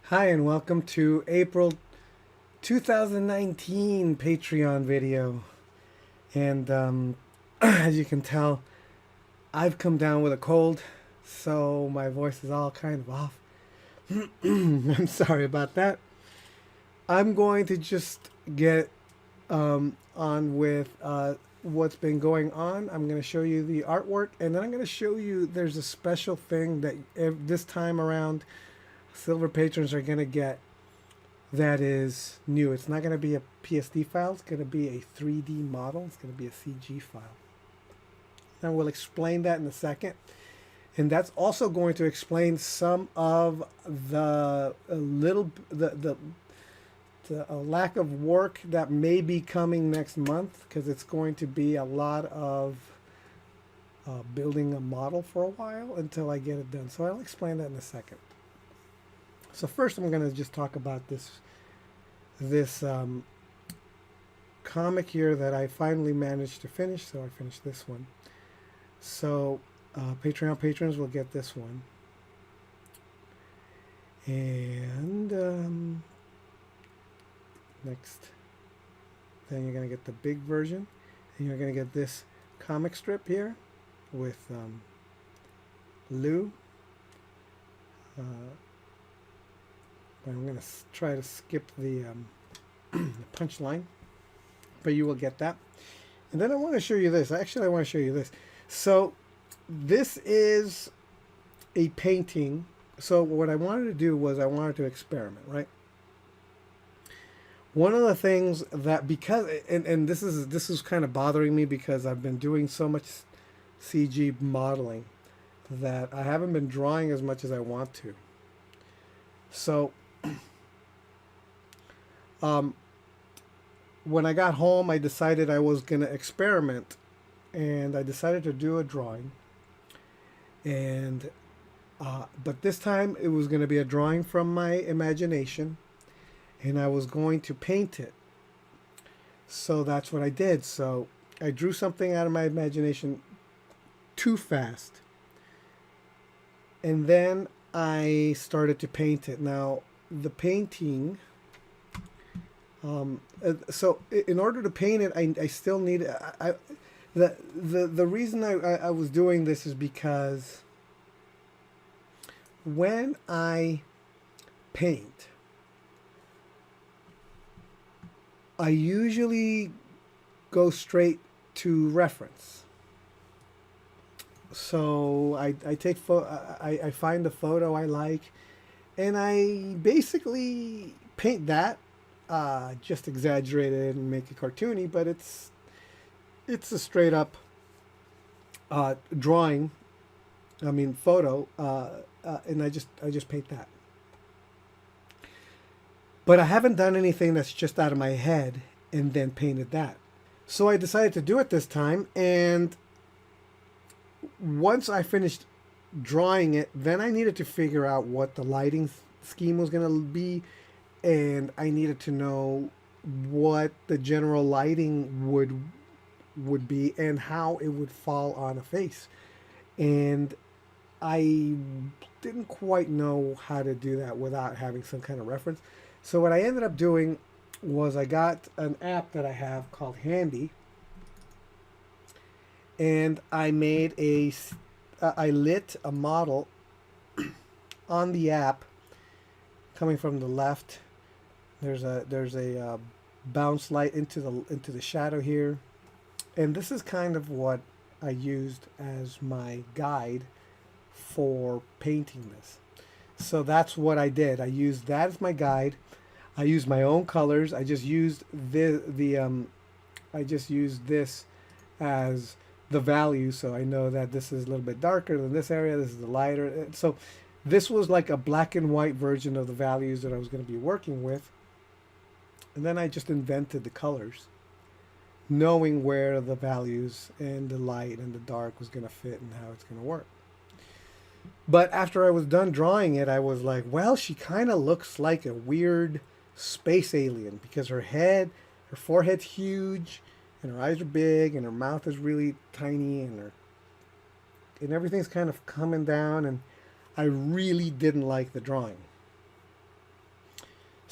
Hi, and welcome to April 2019 Patreon video. And as you can tell, I've come down with a cold, so my voice is all kind of off. I'm sorry about that. I'm going to just get on with what's been going on. I'm going to show you the artwork, and then I'm going to show you there's a special thing that this time around silver patrons are going to get that is new. It's not going to be a PSD file. It's going to be a 3D model. It's going to be a CG file. And we'll explain that in a second. And that's also going to explain some of the lack of work that may be coming next month, because it's going to be a lot of building a model for a while until I get it done. So I'll explain that in a second. So first, I'm going to just talk about this comic here that I finally managed to finish. So I finished this one. So Patreon patrons will get this one. And next, then you're going to get the big version. And you're going to get this comic strip here with Lou. I'm going to try to skip the punchline, but you will get that. And then I want to show you this. Actually, I want to show you this. So this is a painting. So what I wanted to do was I wanted to experiment, right? One of the things that, because, and this is kind of bothering me because I've been doing so much CG modeling that I haven't been drawing as much as I want to. So when I got home, I decided I was going to experiment, and I decided to do a drawing. And but this time it was going to be a drawing from my imagination, and I was going to paint it. So that's what I did. So I drew something out of my imagination too fast, and then I started to paint it. Now the painting, so in order to paint it, I still need, the reason I was doing this is because when I paint, I usually go straight to reference. So I take I find a photo I like, and I basically paint that, just exaggerate it and make it cartoony, but it's a straight up drawing. I mean photo, and I just paint that. But I haven't done anything that's just out of my head and then painted that. So I decided to do it this time, and once I finished drawing it, then I needed to figure out what the lighting scheme was going to be, and I needed to know what the general lighting would be and how it would fall on a face. And I didn't quite know how to do that without having some kind of reference. So what I ended up doing was I got an app that I have called Handy, and I made I lit a model on the app coming from the left. There's a bounce light into the shadow here, and this is kind of what I used as my guide for painting this. So that's what I did. I used that as my guide. I used my own colors. I just used I just used this as the value, so I know that this is a little bit darker than this area. This is the lighter. So this was like a black and white version of the values that I was going to be working with. And then I just invented the colors, knowing where the values and the light and the dark was going to fit and how it's going to work. But after I was done drawing it, I was like, well, she kind of looks like a weird space alien, because her forehead's huge, and her eyes are big, and her mouth is really tiny, and everything's kind of coming down, and I really didn't like the drawing.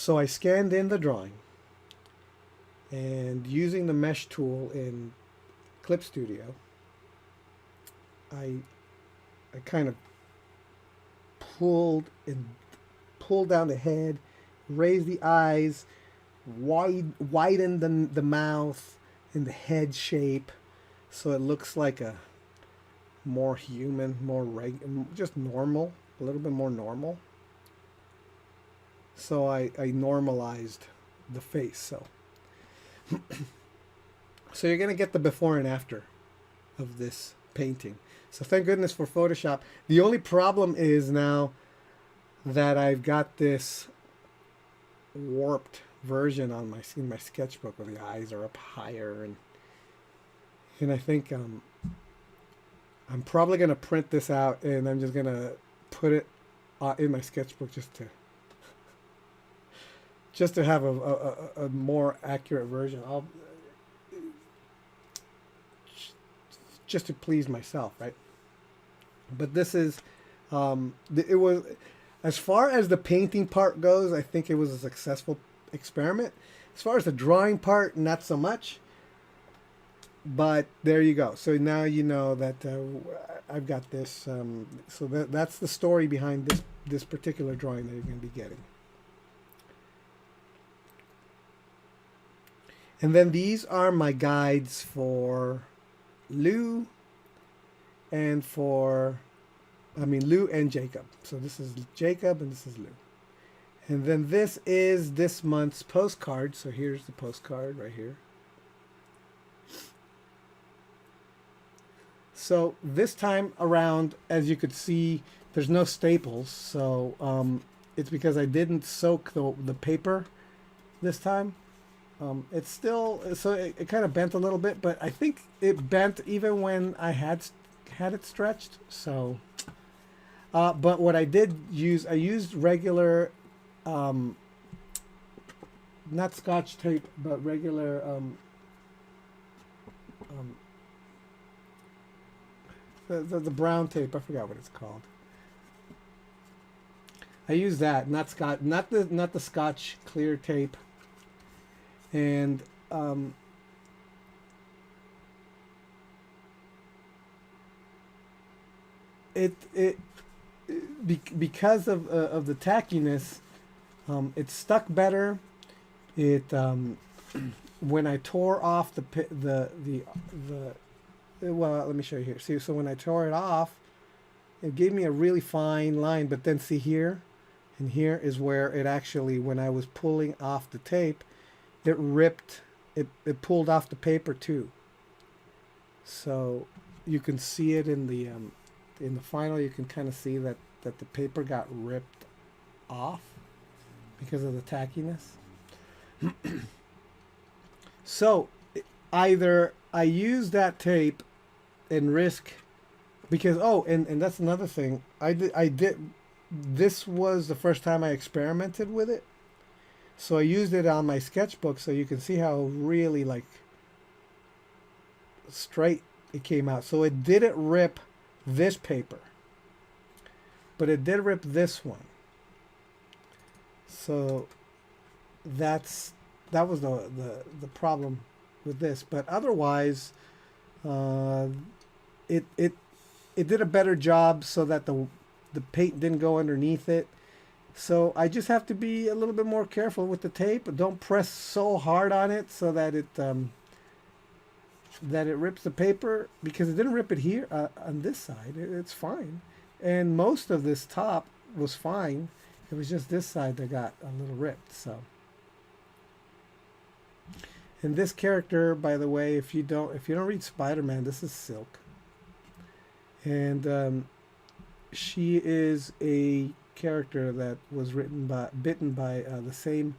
So I scanned in the drawing, and using the mesh tool in Clip Studio, I kind of pulled and pulled down the head, raised the eyes, widened the mouth and the head shape, so it looks like a more human, just normal, a little bit more normal. So I normalized the face. So you're gonna get the before and after of this painting. So thank goodness for Photoshop. The only problem is now that I've got this warped version on in my sketchbook where the eyes are up higher, and I think I'm probably gonna print this out, and I'm just gonna put it in my sketchbook just to have a more accurate version. Just to please myself, right? But this is it was, as far as the painting part goes, I think it was a successful experiment. As far as the drawing part, not so much. But there you go. So now you know that I've got this. So that's the story behind this particular drawing that you're going to be getting. And then these are my guides for Lou and Lou and Jacob. So this is Jacob and this is Lou. And then this is this month's postcard. So here's the postcard right here. So this time around, as you could see, there's no staples. So it's because I didn't soak the paper this time. It's still, so it kind of bent a little bit, but I think it bent even when I had it stretched. So, but what I did use, I used regular, not Scotch tape, but regular, the brown tape. I forgot what it's called. I used that, not the Scotch clear tape. And because of the tackiness, it stuck better. It when I tore off well, let me show you here. See, so when I tore it off, it gave me a really fine line. But then see here, and here is where it actually, when I was pulling off the tape, it ripped, it pulled off the paper too. So you can see it in the final. You can kind of see that the paper got ripped off because of the tackiness. So either I use that tape and risk, because and that's another thing. I did this was the first time I experimented with it. So I used it on my sketchbook, so you can see how really like straight it came out. So it didn't rip this paper, but it did rip this one. So that was the problem with this. But otherwise, it did a better job so that the paint didn't go underneath it. So I just have to be a little bit more careful with the tape. Don't press so hard on it so that it rips the paper, because it didn't rip it here on this side. It's fine, and most of this top was fine. It was just this side that got a little ripped. So, and this character, by the way, if you don't read Spider-Man, this is Silk, and she is a character that was bitten by the same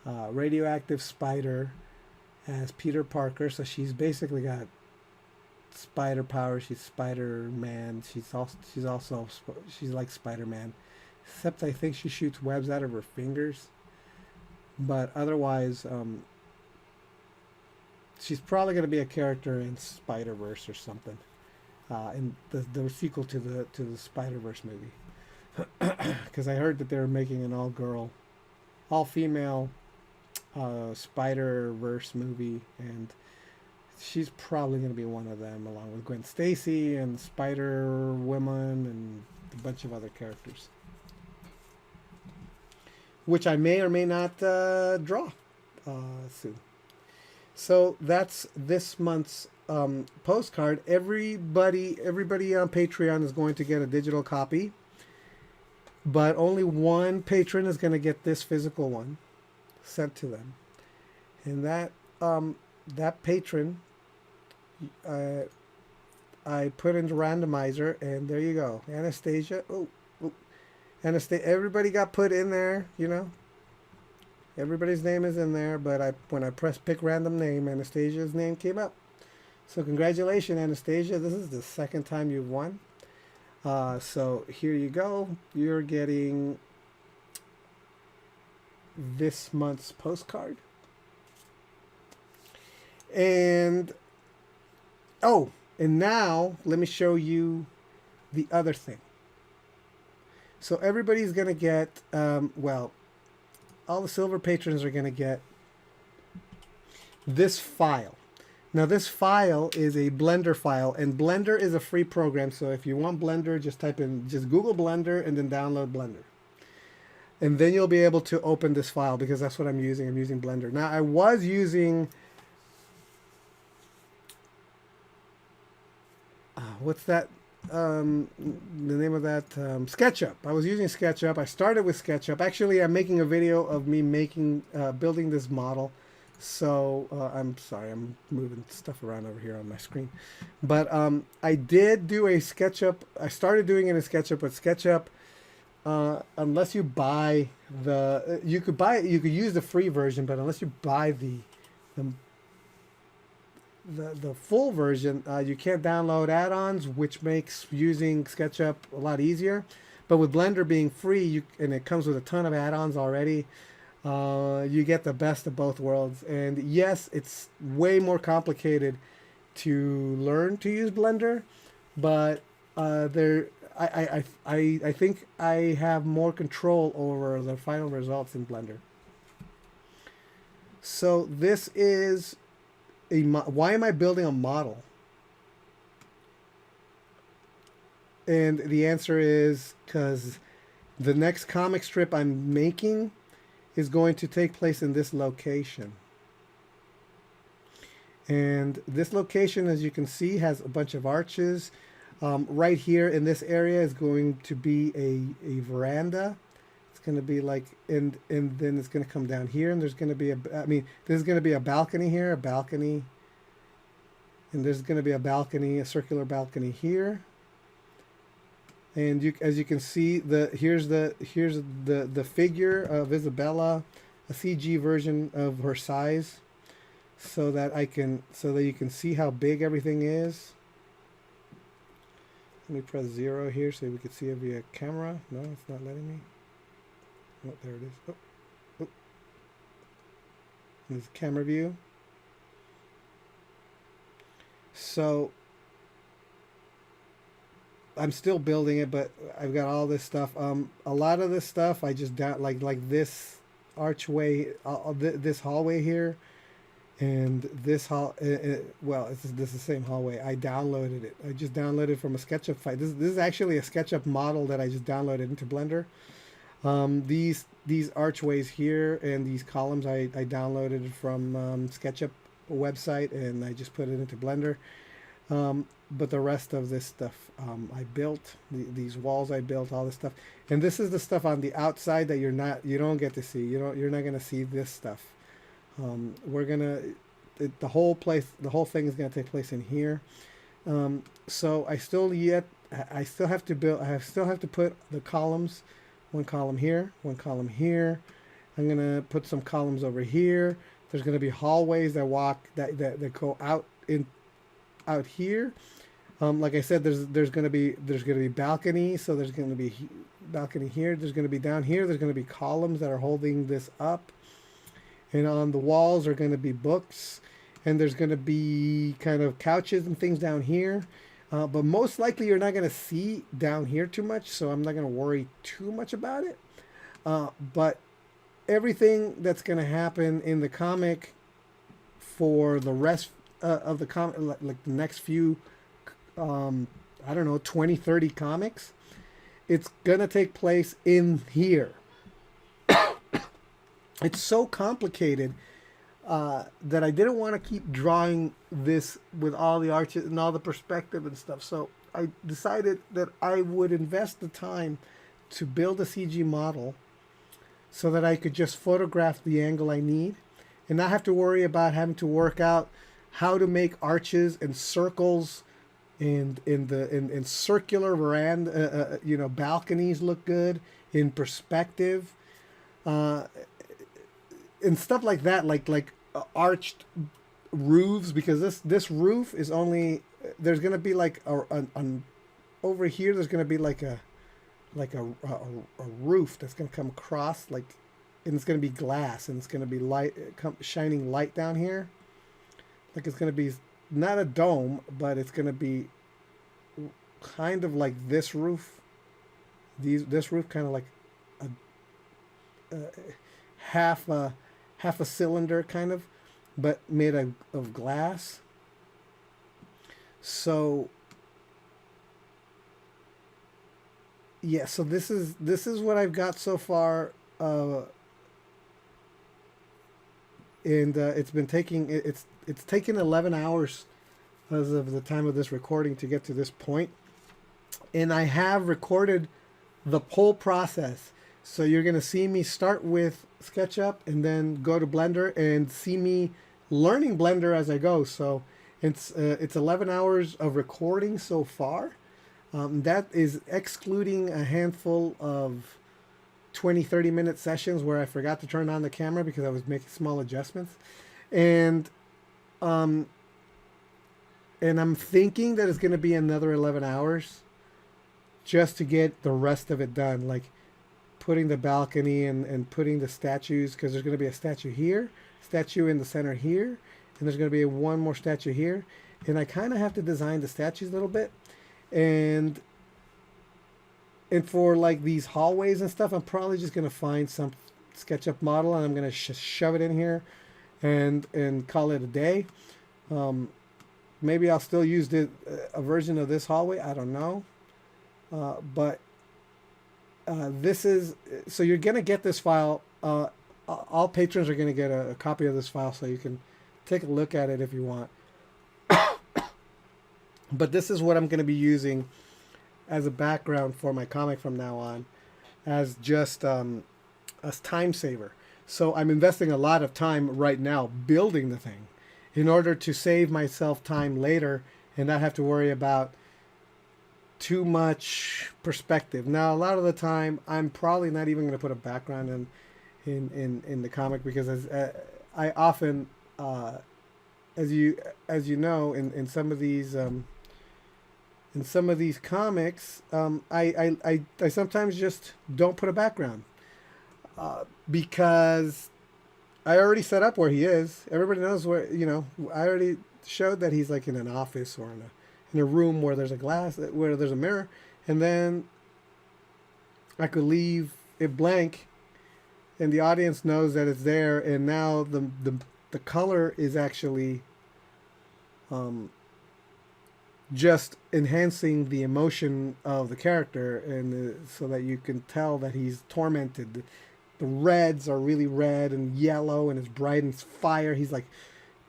radioactive spider as Peter Parker. So she's basically got spider power. She's Spider-Man. She's like Spider-Man, except I think she shoots webs out of her fingers. But otherwise, she's probably going to be a character in Spider-Verse or something, in the sequel to the Spider-Verse movie. Because I heard that they were making an all-girl all female Spider-Verse movie, and she's probably going to be one of them, along with Gwen Stacy and Spider Woman and a bunch of other characters, which I may or may not draw soon. So that's this month's postcard. Everybody on Patreon is going to get a digital copy, but only one patron is going to get this physical one sent to them, and that patron, I put into randomizer, and there you go, Anastasia. Oh, Anastasia. Everybody got put in there, you know. Everybody's name is in there, but when I pressed pick random name, Anastasia's name came up. So congratulations, Anastasia. This is the second time you've won. So here you go. You're getting this month's postcard. And now let me show you the other thing. So everybody's going to get, all the silver patrons are going to get this file. Now this file is a Blender file, and Blender is a free program. So if you want Blender, just Google Blender and then download Blender. And then you'll be able to open this file, because that's what I'm using. I'm using Blender. Now I was using, what's that? The name of that, SketchUp. I was using SketchUp. I started with SketchUp. Actually, I'm making a video of me building this model. So I'm sorry, I'm moving stuff around over here on my screen. But I did do a SketchUp. I started doing it in SketchUp, but SketchUp, unless you buy you could use the free version, but unless you buy the full version, you can't download add-ons, which makes using SketchUp a lot easier. But with Blender being free, and it comes with a ton of add-ons already, you get the best of both worlds. And yes, it's way more complicated to learn to use Blender, but I think I have more control over the final results in Blender. So this is why am I building a model? And the answer is because the next comic strip I'm making is going to take place in this location. And this location, as you can see, has a bunch of arches. Right here in this area is going to be a veranda. It's going to be like, and then it's going to come down here, and there's going to be there's going to be a balcony here, a balcony, and there's going to be a balcony, a circular balcony here. And as you can see, here's the figure of Isabella, a CG version of her size, so that you can see how big everything is. Let me press 0 here so we can see it via camera. No, it's not letting me. Oh, there it is. Oh. This is camera view. So I'm still building it, but I've got all this stuff. A lot of this stuff I just like this archway, this hallway here, and this this is the same hallway. I downloaded it. I just downloaded from a SketchUp file. This is actually a SketchUp model that I just downloaded into Blender. These archways here and these columns I downloaded from SketchUp website, and I just put it into Blender. But the rest of this stuff I built, these walls I built, all this stuff, and this is the stuff on the outside that you don't get to see. You're not gonna see this stuff. The whole thing is gonna take place in here. So I still have to put the columns, one column here, one column here. I'm gonna put some columns over here. There's gonna be hallways that go out here. Like I said, there's gonna be balcony, so there's gonna be balcony here. There's gonna be down here. There's gonna be columns that are holding this up, and on the walls are gonna be books, and there's gonna be kind of couches and things down here. But most likely you're not gonna see down here too much, so I'm not gonna worry too much about it. But everything that's going to happen in the comic for the rest of the comic, like the next few, I don't know, 20, 30 comics, it's going to take place in here. It's so complicated that I didn't want to keep drawing this with all the arches and all the perspective and stuff. So I decided that I would invest the time to build a CG model so that I could just photograph the angle I need and not have to worry about having to work out how to make arches and circles and in circular veranda, balconies look good in perspective. And stuff like that, like arched roofs, because this roof is only, there's gonna be like over here there's gonna be like a roof that's gonna come across, like, and it's gonna be glass and it's gonna be light shining light down here, like it's gonna be not a dome, but it's gonna be kind of like this roof, this roof kind of like a half a cylinder kind of, but made of glass. So yeah, so this is what I've got so far, and it's been taking it's taken 11 hours as of the time of this recording to get to this point, and I have recorded the whole process. So you're going to see me start with SketchUp and then go to Blender and see me learning Blender as I go. So it's 11 hours of recording so far. That is excluding a handful of 20-30 minute sessions where I forgot to turn on the camera because I was making small adjustments. And I'm thinking that it's going to be another 11 hours just to get the rest of it done. Like putting the balcony and putting the statues, because there's going to be a statue here, statue in the center here, and there's going to be one more statue here. And I kind of have to design the statues a little bit. And for like these hallways and stuff, I'm probably just going to find some SketchUp model and I'm going to shove it in here and call it a day. Maybe I'll still use a version of this hallway. I don't know. But this is, so you're going to get this file. All patrons are going to get a copy of this file so you can take a look at it if you want. But this is what I'm going to be using as a background for my comic from now on, as just a time saver. So I'm investing a lot of time right now building the thing in order to save myself time later and not have to worry about too much perspective. Now, a lot of the time, I'm probably not even going to put a background in the comic, because I often, as you know, in some of these comics, I sometimes just don't put a background because I already set up where he is. Everybody knows where, I already showed that he's like in an office or in a room where there's a glass, where there's a mirror, and then I could leave it blank and the audience knows that it's there, and now the color is actually just enhancing the emotion of the character, and so that you can tell that he's tormented. The reds are really red and yellow, and it's bright and it's fire. He's like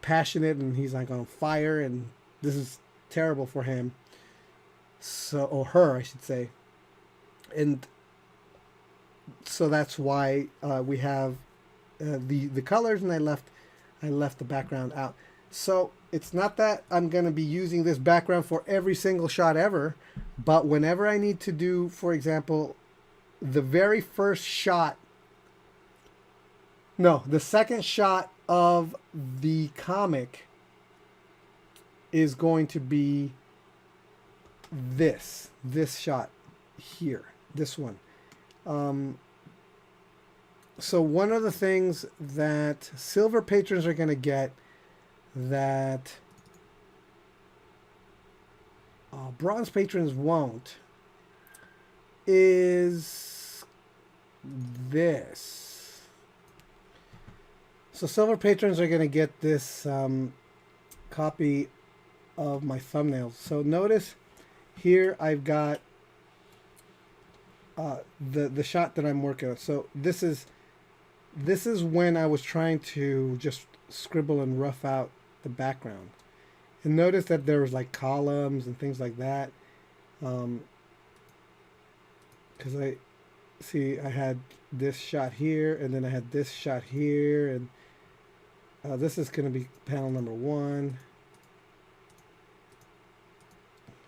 passionate and he's like on fire, and this is terrible for him. So, or her, I should say. And so that's why we have the colors, and I left the background out. So it's not that I'm going to be using this background for every single shot ever, but whenever I need to do, for example, the very first shot, no, the second shot of the comic is going to be this shot here, this one. So one of the things that silver patrons are going to get that bronze patrons won't is this. So silver patrons are going to get this copy of my thumbnails. So notice here I've got the shot that I'm working on. So this is when I was trying to just scribble and rough out the background. And notice that there was like columns and things like that. Because I had this shot here, and then I had this shot here, and this is going to be panel number 1.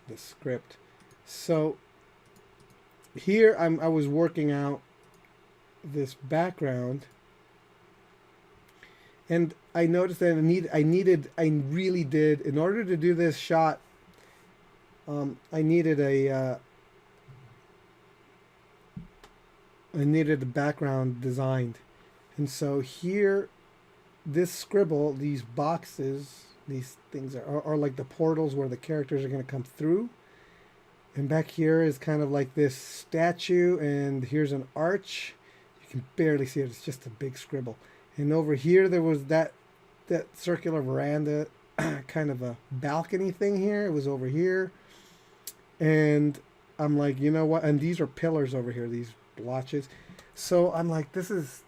The script. So here I was working out this background, and I noticed that I really did, in order to do this shot, I needed a background designed. And so here, this scribble, these boxes, these things are like the portals where the characters are going to come through. And back here is kind of like this statue, and here's an arch. You can barely see it, it's just a big scribble. And over here there was that circular veranda, kind of a balcony thing here. It was over here. And I'm like, you know what? And these are pillars over here, these blotches. So I'm like, this is...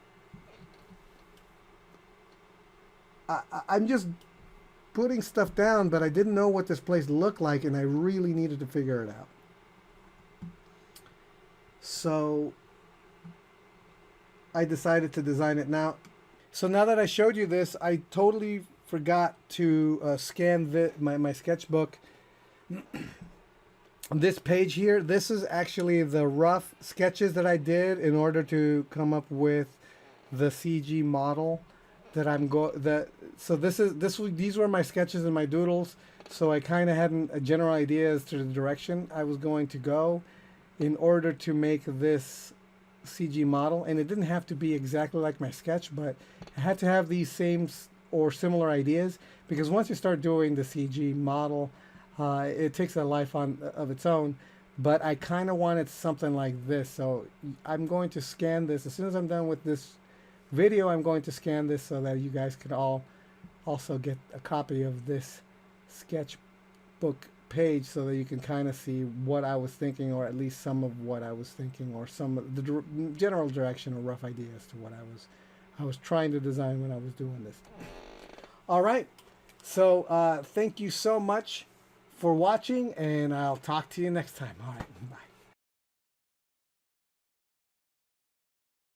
I'm just putting stuff down, but I didn't know what this place looked like, and I really needed to figure it out. So I decided to design it now. So now that I showed you this, I totally forgot to scan my sketchbook. This page here, this is actually the rough sketches that I did in order to come up with the CG model that these were my sketches and my doodles. So I kind of had a general idea as to the direction I was going to go in order to make this CG model. And it didn't have to be exactly like my sketch, but I had to have these same or similar ideas, because once you start doing the CG model, it takes a life of its own. But I kind of wanted something like this. So I'm going to scan this as soon as I'm done with this video. I'm going to scan this so that you guys could all also get a copy of this sketchbook page, so that you can kind of see what I was thinking, or at least some of what I was thinking, or some of the general direction or rough idea as to what I was trying to design when I was doing this. All right, so thank you so much for watching, and I'll talk to you next time. All right, bye.